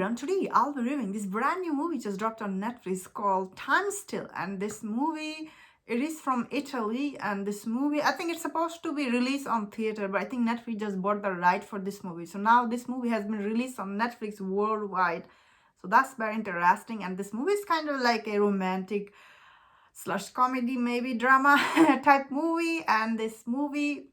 everyone. Today I'll be reviewing this brand new movie just dropped on Netflix called Time Still. And this movie, it is from Italy. And this movie, I think it's supposed to be released on theater, but I think Netflix just bought the right for this movie. So now this movie has been released on Netflix worldwide. So that's very interesting. And this movie is kind of like a romantic slash comedy, maybe drama type movie. And this movie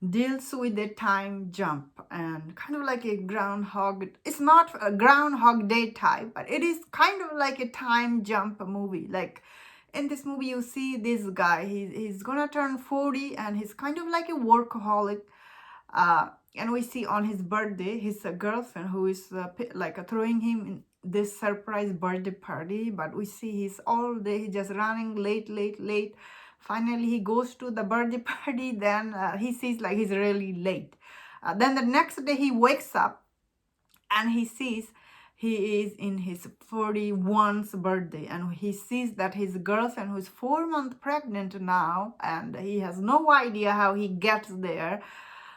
deals with a time jump and kind of like a groundhog. It's not a groundhog day type, but it is kind of like a time jump movie. Like in this movie you see this guy, he's gonna turn 40 and he's kind of like a workaholic, and we see on his birthday his girlfriend who is throwing him in this surprise birthday party, but we see he's all day he's just running late. Finally he goes to the birthday party, then he sees like he's really late. Then the next day he wakes up and he sees he is in his 41st birthday, and he sees that his girlfriend, who's 4 months pregnant now, and he has no idea how he gets there.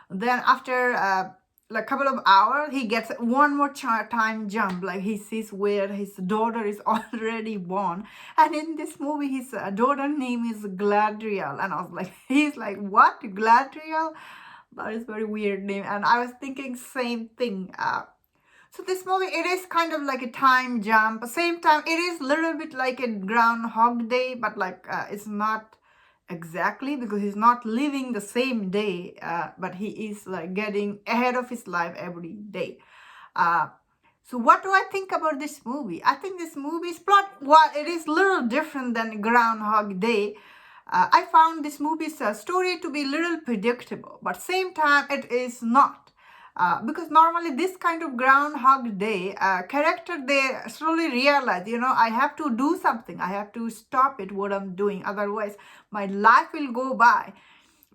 Then after like a couple of hours, he gets one more time jump. Like he sees where his daughter is already born, and in this movie his daughter name is Gladriel. And I was like, he's like, what, Gladriel? That is very weird name. And I was thinking same thing. So this movie, it is kind of like a time jump. Same time, it is a little bit like a Groundhog Day, but like it's not exactly, because he's not living the same day, but he is like getting ahead of his life every day. So what do I think about this movie? I think this movie's plot, while it is a little different than Groundhog Day, I found this movie's story to be a little predictable, but same time it is not. Because normally this kind of Groundhog Day character, they slowly realize, I have to do something. I have to stop it, what I'm doing. Otherwise, my life will go by.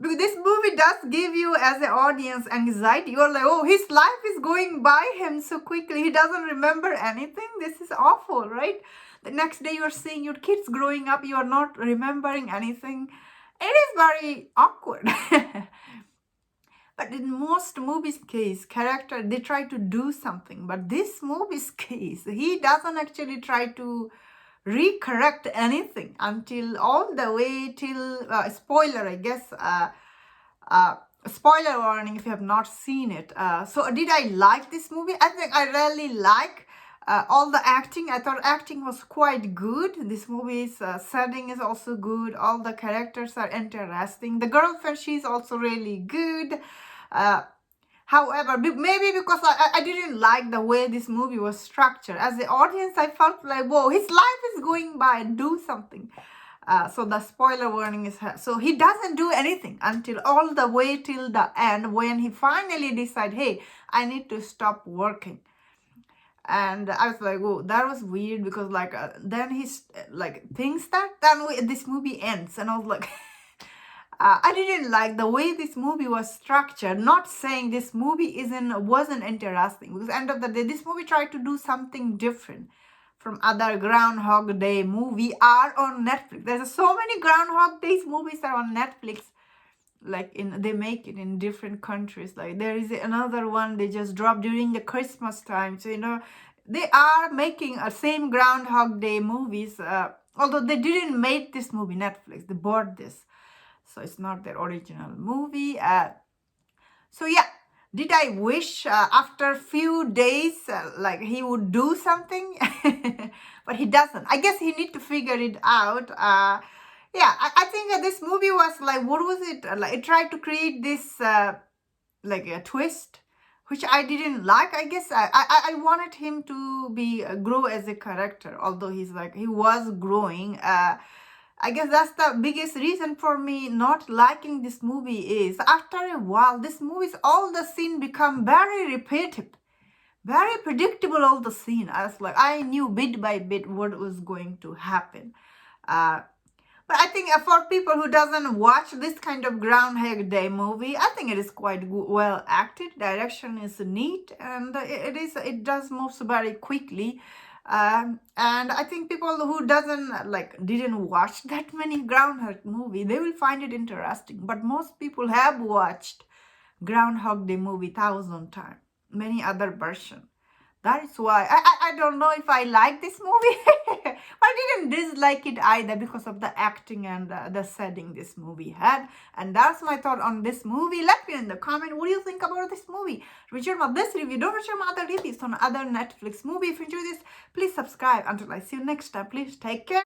Because this movie does give you, as an audience, anxiety. You're like, oh, his life is going by him so quickly. He doesn't remember anything. This is awful, right? The next day you're seeing your kids growing up. You are not remembering anything. It is very awkward. But in most movies' case, character, they try to do something. But this movie's case, he doesn't actually try to recorrect anything until all the way till, spoiler, I guess, spoiler warning if you have not seen it. So did I like this movie? I think I really like all the acting. I thought acting was quite good. This movie's setting is also good. All the characters are interesting. The girlfriend, she's also really good. However, maybe because I didn't like the way this movie was structured. As the audience, I felt like, whoa, his life is going by, do something. So the spoiler warning is, so he doesn't do anything until all the way till the end, when he finally decides, hey, I need to stop working. And I was like, oh, that was weird, because like then he's like things start, then this movie ends, and I was like, I didn't like the way this movie was structured. Not saying this movie wasn't interesting, because end of the day, this movie tried to do something different from other Groundhog Day movie are on Netflix. There's so many Groundhog Days movies are on Netflix. Like they make it in different countries. Like there is another one they just dropped during the Christmas time. So they are making a same Groundhog Day movies. Although they didn't make this movie, Netflix, they bought this. So it's not their original movie. So yeah, did I wish after few days like he would do something? But he doesn't. I guess he need to figure it out. Yeah, I think that this movie was like, what was it? Like it tried to create this like a twist, which I didn't like. I guess I wanted him to be grow as a character, although he was growing. I guess that's the biggest reason for me not liking this movie is after a while, this movie's all the scene become very repetitive, very predictable, all the scene. I knew bit by bit what was going to happen. But I think for people who doesn't watch this kind of Groundhog Day movie, I think it is quite well acted. Direction is neat, and it does move very quickly. And I think people who didn't watch that many Groundhog movie, they will find it interesting. But most people have watched Groundhog Day movie 1,000 times, many other versions. That is why I don't know if I like this movie. I didn't dislike it either because of the acting and the setting this movie had. And that's my thought on this movie. Let me know in the comment what do you think about this movie. Richard about this review. Don't forget my other reviews on other Netflix movie. If you enjoy this, please subscribe. Until I see you next time, please take care.